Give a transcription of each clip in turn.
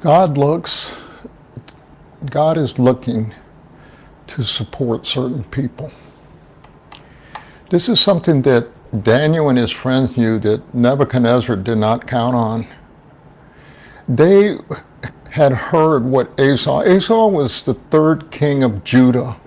God looks, God is looking to support certain people. This is something that Daniel and his friends knew that Nebuchadnezzar did not count on. They had heard what Asa was the third king of Judah.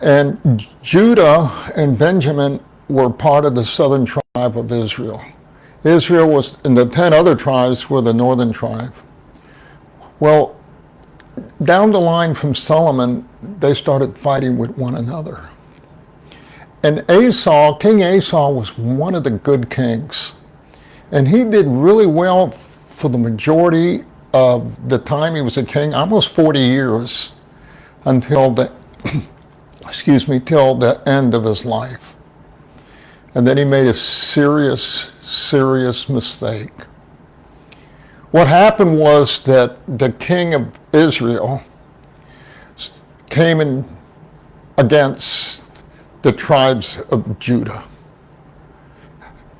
And Judah and Benjamin were part of the southern tribe of Israel. Israel was, and the 10 other tribes were the northern tribe. Well, down the line from Solomon, they started fighting with one another. And King Asa was one of the good kings. And he did really well for the majority of the time he was a king, almost 40 years, until the, till the end of his life. And then he made a serious mistake. What happened was that the king of Israel came in against the tribes of Judah.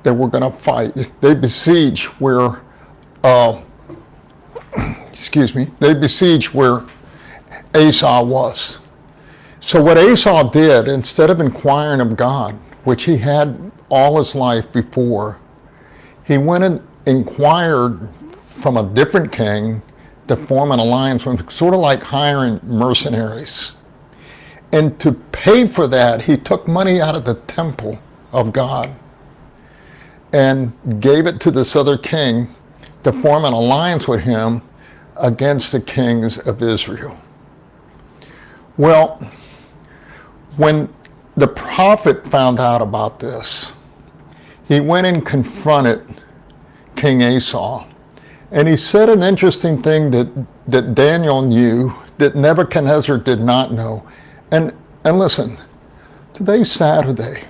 They were going to fight. They besieged where, they besieged where Asa was. So what Asa did, instead of inquiring of God, which he had all his life before, he went and inquired from a different king to form an alliance with him, sort of like hiring mercenaries. And to pay for that, he took money out of the temple of God and gave it to this other king to form an alliance with him against the kings of Israel. Well, when the prophet found out about this, he went and confronted King Asa. And he said an interesting thing that Daniel knew that Nebuchadnezzar did not know. And listen, today's Saturday.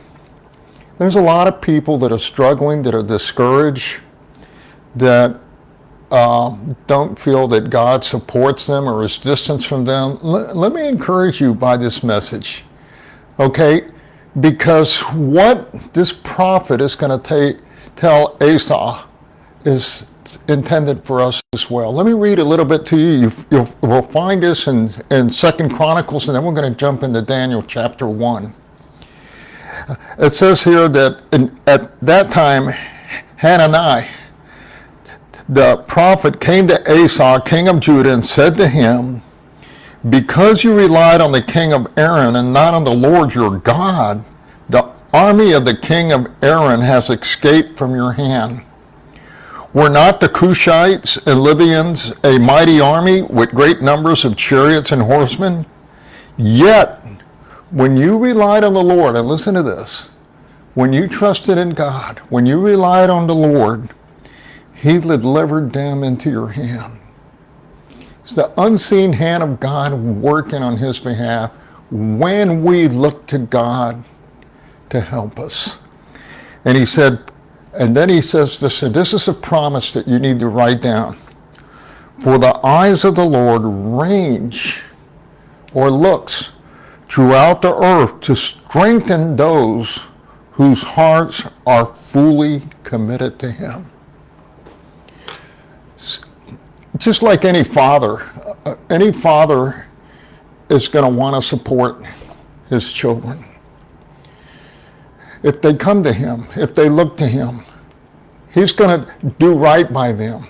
There's a lot of people that are struggling, that are discouraged, that don't feel that God supports them or is distant from them. Let me encourage you by this message, okay? Because what this prophet is going to tell Asa is intended for us as well. Let me read a little bit to you. We'll find this in 2 Chronicles, and then we're going to jump into Daniel chapter 1. It says here that at that time, Hanani, the prophet, came to Asa, king of Judah, and said to him, "Because you relied on the king of Aram and not on the Lord your God, the army of the king of Aram has escaped from your hand. Were not the Cushites and Libyans a mighty army with great numbers of chariots and horsemen? Yet, when you relied on the Lord," and listen to this, when you trusted in God, when you relied on the Lord, he delivered them into your hand. It's the unseen hand of God working on his behalf when we look to God to help us. And he said, and then he says this, and this is a promise that you need to write down. "For the eyes of the Lord range or looks throughout the earth to strengthen those whose hearts are fully committed to him." Just like any father is going to want to support his children. If they come to him, if they look to him, he's going to do right by them.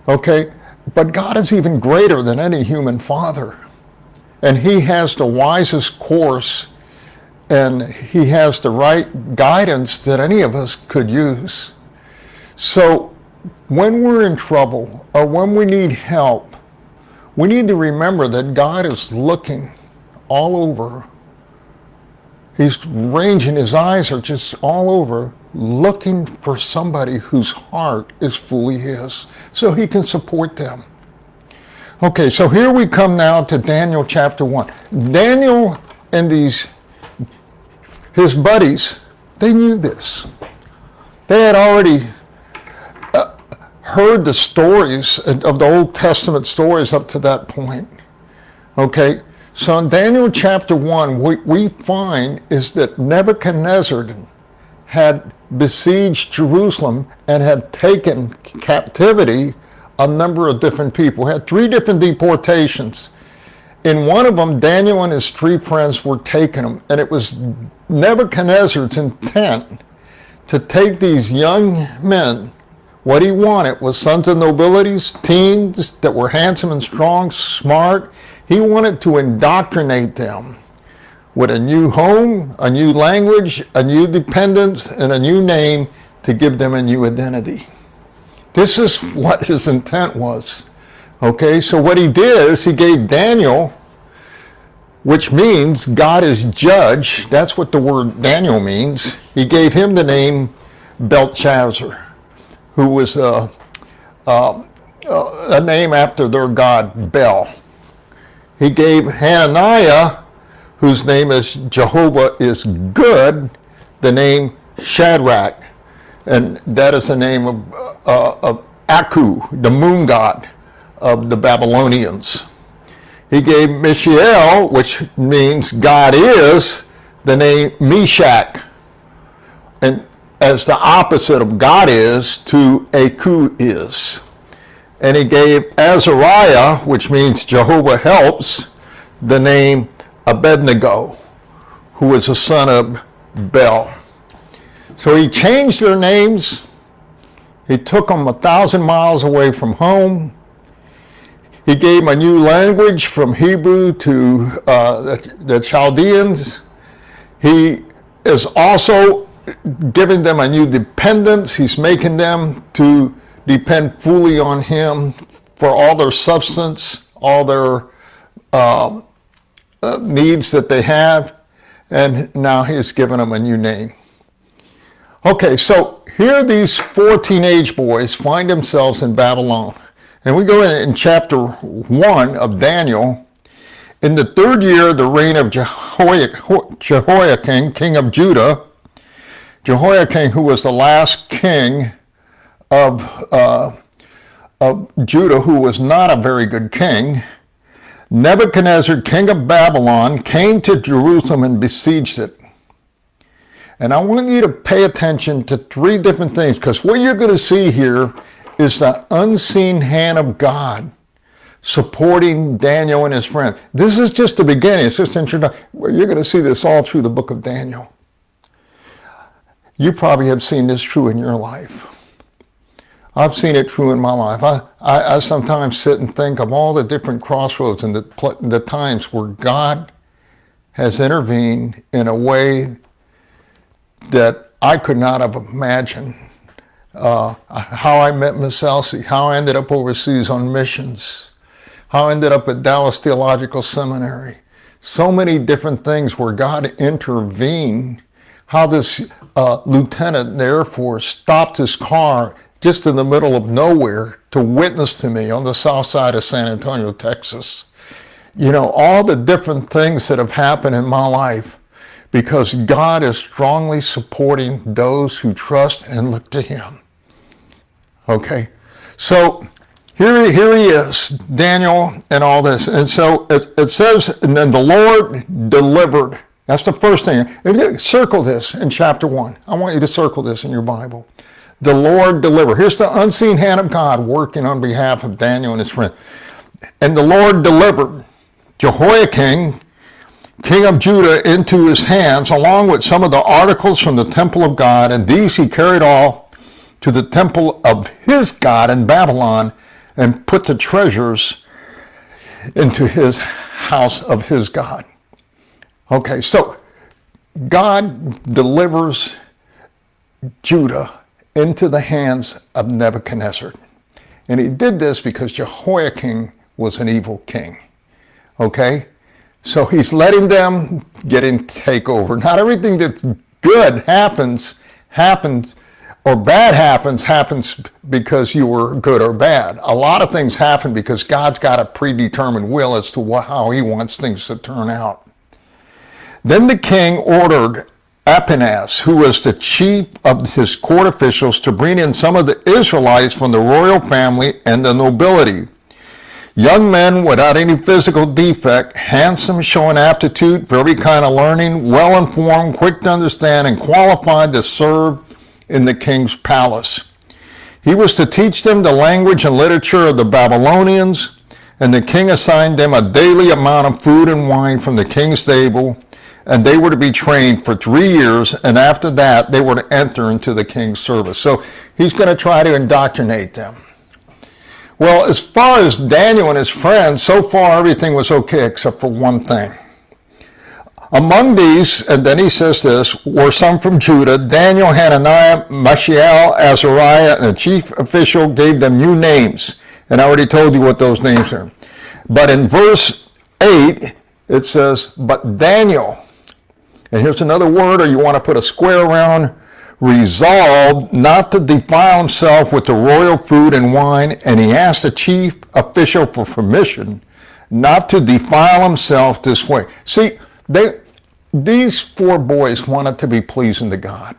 Okay? But God is even greater than any human father. And he has the wisest course, and he has the right guidance that any of us could use. So when we're in trouble or when we need help, we need to remember that God is looking all over. He's ranging, his eyes are just all over, looking for somebody whose heart is fully his, so he can support them. Okay, so here we come now to Daniel chapter 1. Daniel and his buddies, they knew this. They had already heard the stories of the Old Testament stories up to that point. Okay? So in Daniel chapter 1, what we find is that Nebuchadnezzar had besieged Jerusalem and had taken captivity a number of different people. He had 3 different deportations. In one of them, Daniel and his 3 friends were taking them, and it was Nebuchadnezzar's intent to take these young men. What he wanted was sons of nobilities, teens that were handsome and strong, smart. He wanted to indoctrinate them with a new home, a new language, a new dependence, and a new name to give them a new identity. This is what his intent was. Okay, so what he did is he gave Daniel, which means God is judge. That's what the word Daniel means. He gave him the name Belshazzar, who was a name after their god Bel. He gave Hananiah, whose name is Jehovah is good, the name Shadrach, and that is the name of Aku, the moon god of the Babylonians. He gave Mishael, which means God is, the name Meshach, and as the opposite of God is to Aku is. And he gave Azariah, which means Jehovah helps, the name Abednego, who was a son of Bel. So he changed their names. He took them 1,000 miles away from home. He gave them a new language from Hebrew to the Chaldeans. He is also giving them a new dependence. He's making them to depend fully on him for all their substance, all their needs that they have. And now he's given them a new name. Okay, so here these 4 teenage boys find themselves in Babylon. And we go in chapter 1 of Daniel. In the 3rd year of the reign of Jehoiakim, king of Judah, Jehoiakim, who was the last king of Judah, who was not a very good king, Nebuchadnezzar, king of Babylon, came to Jerusalem and besieged it. And I want you to pay attention to 3 different things, because what you're going to see here is the unseen hand of God supporting Daniel and his friends. This is just the beginning. It's just introduction. You're going to see this all through the book of Daniel. You probably have seen this true in your life. I've seen it true in my life. I sometimes sit and think of all the different crossroads and the times where God has intervened in a way that I could not have imagined. How I met Miss Elsie, how I ended up overseas on missions, how I ended up at Dallas Theological Seminary. So many different things where God intervened. How this lieutenant in the Air Force stopped his car just in the middle of nowhere to witness to me on the south side of San Antonio, Texas. You know, all the different things that have happened in my life because God is strongly supporting those who trust and look to him. Okay, so here he is, Daniel and all this. And so it says, and then the Lord delivered. That's the first thing. Circle this in chapter 1. I want you to circle this in your Bible. The Lord delivered. Here's the unseen hand of God working on behalf of Daniel and his friend. And the Lord delivered Jehoiakim, king of Judah, into his hands, along with some of the articles from the temple of God, and these he carried all to the temple of his God in Babylon, and put the treasures into his house of his God. Okay, so God delivers Judah into the hands of Nebuchadnezzar. And he did this because Jehoiakim was an evil king. Okay? So he's letting them take over. Not everything that's good happens, or bad happens because you were good or bad. A lot of things happen because God's got a predetermined will as to how he wants things to turn out. Then the king ordered Apenas, who was the chief of his court officials, to bring in some of the Israelites from the royal family and the nobility. Young men without any physical defect, handsome, showing aptitude for every kind of learning, well-informed, quick to understand, and qualified to serve in the king's palace. He was to teach them the language and literature of the Babylonians, and the king assigned them a daily amount of food and wine from the king's table, and they were to be trained for 3 years, and after that they were to enter into the king's service. So he's going to try to indoctrinate them. Well, as far as Daniel and his friends, so far everything was okay except for one thing. Among these, and then he says this, were some from Judah. Daniel, Hananiah, Mishael, Azariah, and the chief official gave them new names. And I already told you what those names are. But in verse 8, it says, but Daniel, and here's another word, or you want to put a square around, resolved not to defile himself with the royal food and wine, and he asked the chief official for permission not to defile himself this way. See, these 4 boys wanted to be pleasing to God.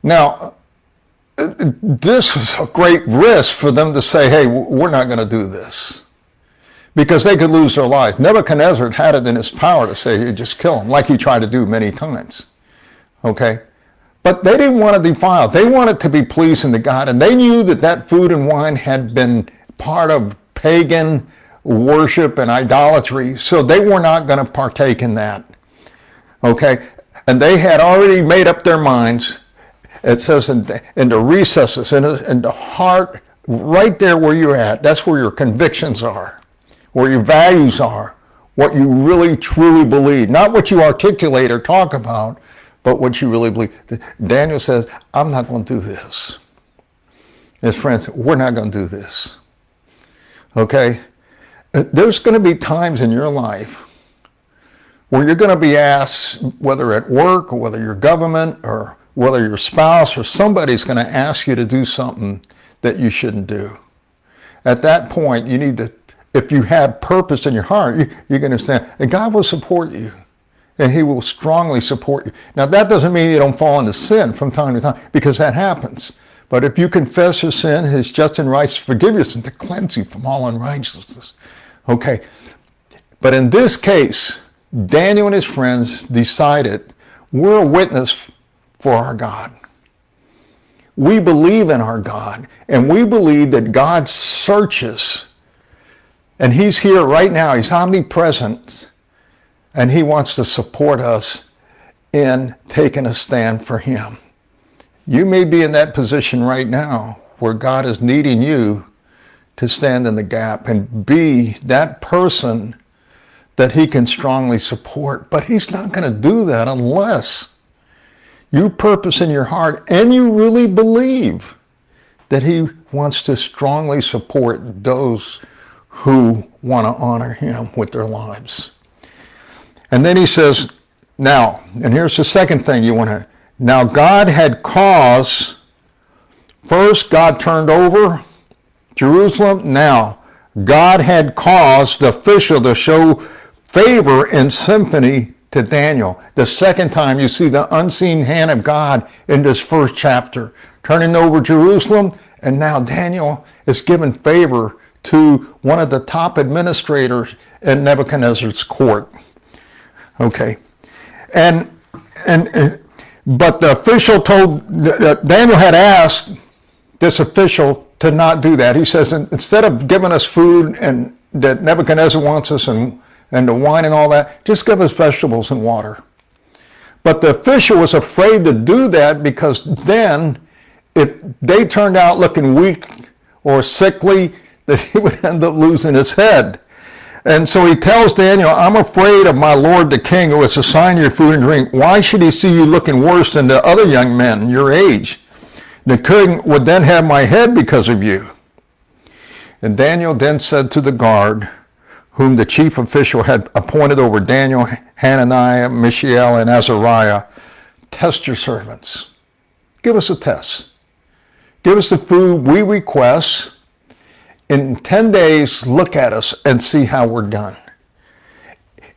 Now, this was a great risk for them to say, hey, we're not going to do this, because they could lose their lives. Nebuchadnezzar had it in his power to say, hey, just kill him, like he tried to do many times. Okay? But they didn't want to defile. They wanted to be pleasing to God, and they knew that that food and wine had been part of pagan worship and idolatry, so they were not going to partake in that. Okay? And they had already made up their minds. It says in the recesses, in the heart, right there where you're at, that's where your convictions are, where your values are, what you really truly believe. Not what you articulate or talk about, but what you really believe. Daniel says, I'm not going to do this. His friends, we're not going to do this. Okay? There's going to be times in your life where you're going to be asked, whether at work or whether your government or whether your spouse or somebody's going to ask you to do something that you shouldn't do. At that point, you need to, if you have purpose in your heart, you're going to understand, and God will support you, and he will strongly support you. Now, that doesn't mean you don't fall into sin from time to time, because that happens. But if you confess your sin, he's just and right to forgive you and to cleanse you from all unrighteousness. Okay, but in this case, Daniel and his friends decided, we're a witness for our God. We believe in our God, and we believe that God searches, and he's here right now. He's omnipresent, and he wants to support us in taking a stand for him. You may be in that position right now where God is needing you to stand in the gap and be that person that he can strongly support. But he's not going to do that unless you purpose in your heart and you really believe that he wants to strongly support those who want to honor him with their lives. And then he says, now, and here's the second thing you want to, now God had caused, first God turned over Jerusalem. Now, God had caused the official to show favor and sympathy to Daniel. The second time you see the unseen hand of God in this first chapter, turning over Jerusalem, and now Daniel is given favor to one of the top administrators in Nebuchadnezzar's court. Okay, but the official told, Daniel had asked this official to not do that. He says, instead of giving us food and that Nebuchadnezzar wants us and the wine and all that, just give us vegetables and water. But the official was afraid to do that, because then if they turned out looking weak or sickly, that he would end up losing his head. And so he tells Daniel, I'm afraid of my lord the king, who has assigned your food and drink. Why should he see you looking worse than the other young men your age? The king would then have my head because of you. And Daniel then said to the guard, whom the chief official had appointed over Daniel, Hananiah, Mishael, and Azariah, test your servants. Give us a test. Give us the food we request. In 10 days, look at us and see how we're done.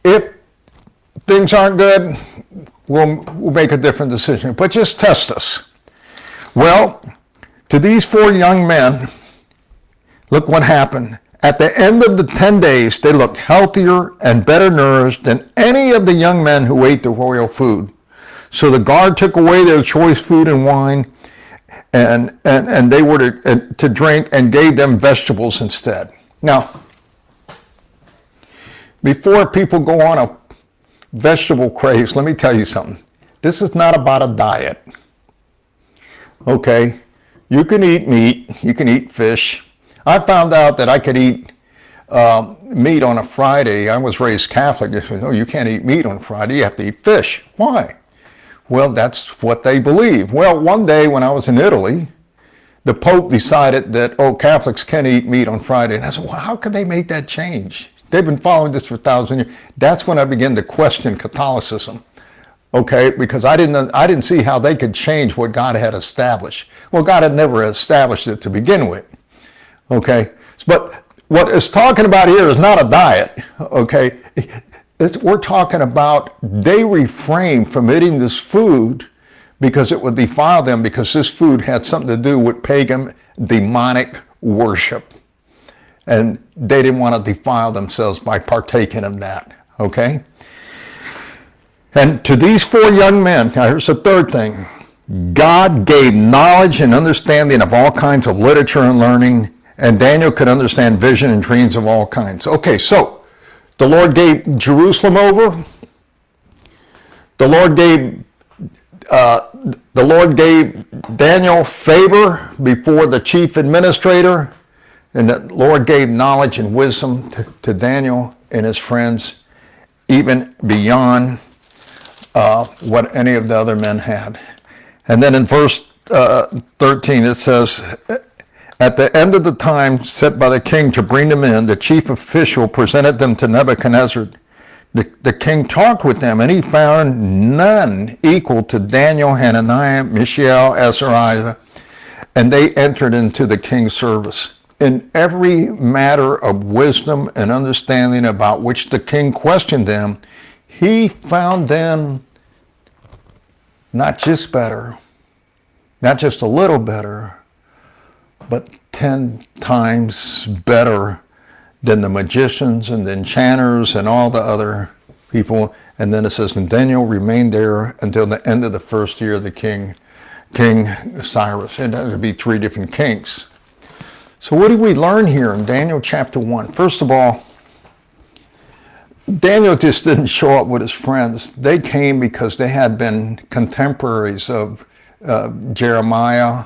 If things aren't good, we'll make a different decision. But just test us. Well, to these 4 young men, look what happened. At the end of the 10 days, they looked healthier and better nourished than any of the young men who ate the royal food. So the guard took away their choice food and wine and they were to drink, and gave them vegetables instead. Now, before people go on a vegetable craze, let me tell you something. This is not about a diet. Okay? You can eat meat, you can eat fish. I found out that I could eat meat on a Friday. I was raised Catholic. They said, no, you can't eat meat on Friday, you have to eat fish. Why? Well, that's what they believe. Well, one day when I was in Italy, the Pope decided that, Catholics can eat meat on Friday. And I said, well, how could they make that change? They've been following this for 1,000 years. That's when I began to question Catholicism. Okay, because I didn't see how they could change what God had established. Well, God had never established it to begin with. Okay, but what it's talking about here is not a diet. Okay, we're talking about they refrained from eating this food because it would defile them, because this food had something to do with pagan demonic worship. And they didn't want to defile themselves by partaking of that. Okay? And to these 4 young men, now here's the third thing. God gave knowledge and understanding of all kinds of literature and learning, and Daniel could understand vision and dreams of all kinds. Okay, so the Lord gave Jerusalem over. The Lord gave Daniel favor before the chief administrator, and the Lord gave knowledge and wisdom to Daniel and his friends, even beyond what any of the other men had. And then in verse 13 it says, at the end of the time set by the king to bring them in, the chief official presented them to Nebuchadnezzar. The king talked with them, and he found none equal to Daniel, Hananiah, Mishael, Azariah, and they entered into the king's service. In every matter of wisdom and understanding about which the king questioned them, he found them not just better, not just a little better, but 10 times better than the magicians and the enchanters and all the other people. And then it says, and Daniel remained there until the end of the first year of the King Cyrus. And that would be 3 different kings. So what do we learn here in Daniel chapter 1? First of all, Daniel just didn't show up with his friends. They came because they had been contemporaries of Jeremiah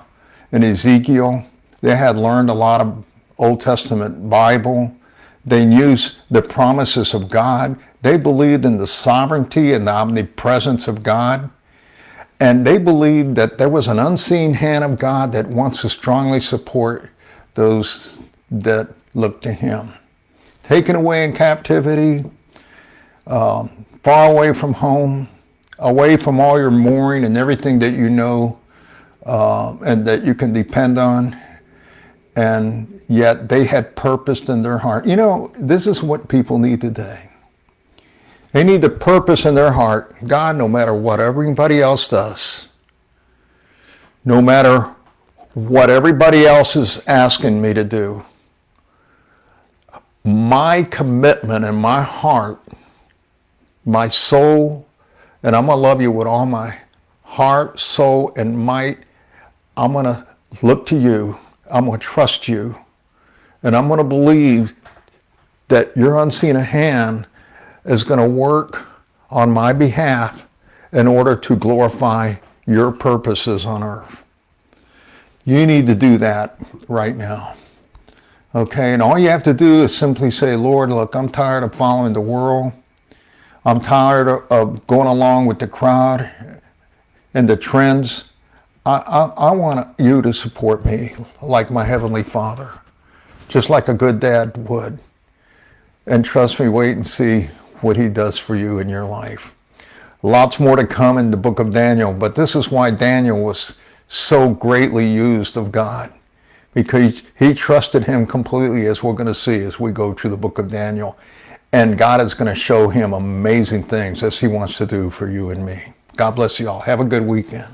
and Ezekiel. They had learned a lot of Old Testament Bible. They knew the promises of God. They believed in the sovereignty and the omnipresence of God. And they believed that there was an unseen hand of God that wants to strongly support those that look to him. Taken away in captivity, far away from home, away from all your mooring and everything that you know and that you can depend on. And yet they had purpose in their heart. You know, this is what people need today. They need the purpose in their heart. God, no matter what everybody else does, no matter what everybody else is asking me to do, my commitment and my heart, my soul, and I'm going to love you with all my heart, soul, and might. I'm going to look to you. I'm going to trust you. And I'm going to believe that your unseen hand is going to work on my behalf in order to glorify your purposes on earth. You need to do that right now. Okay, and all you have to do is simply say, Lord, look, I'm tired of following the world. I'm tired of going along with the crowd and the trends. I want you to support me like my Heavenly Father, just like a good dad would. And trust me, wait and see what he does for you in your life. Lots more to come in the book of Daniel, but this is why Daniel was so greatly used of God, because he trusted him completely, as we're going to see as we go through the book of Daniel. And God is going to show him amazing things as he wants to do for you and me. God bless you all. Have a good weekend.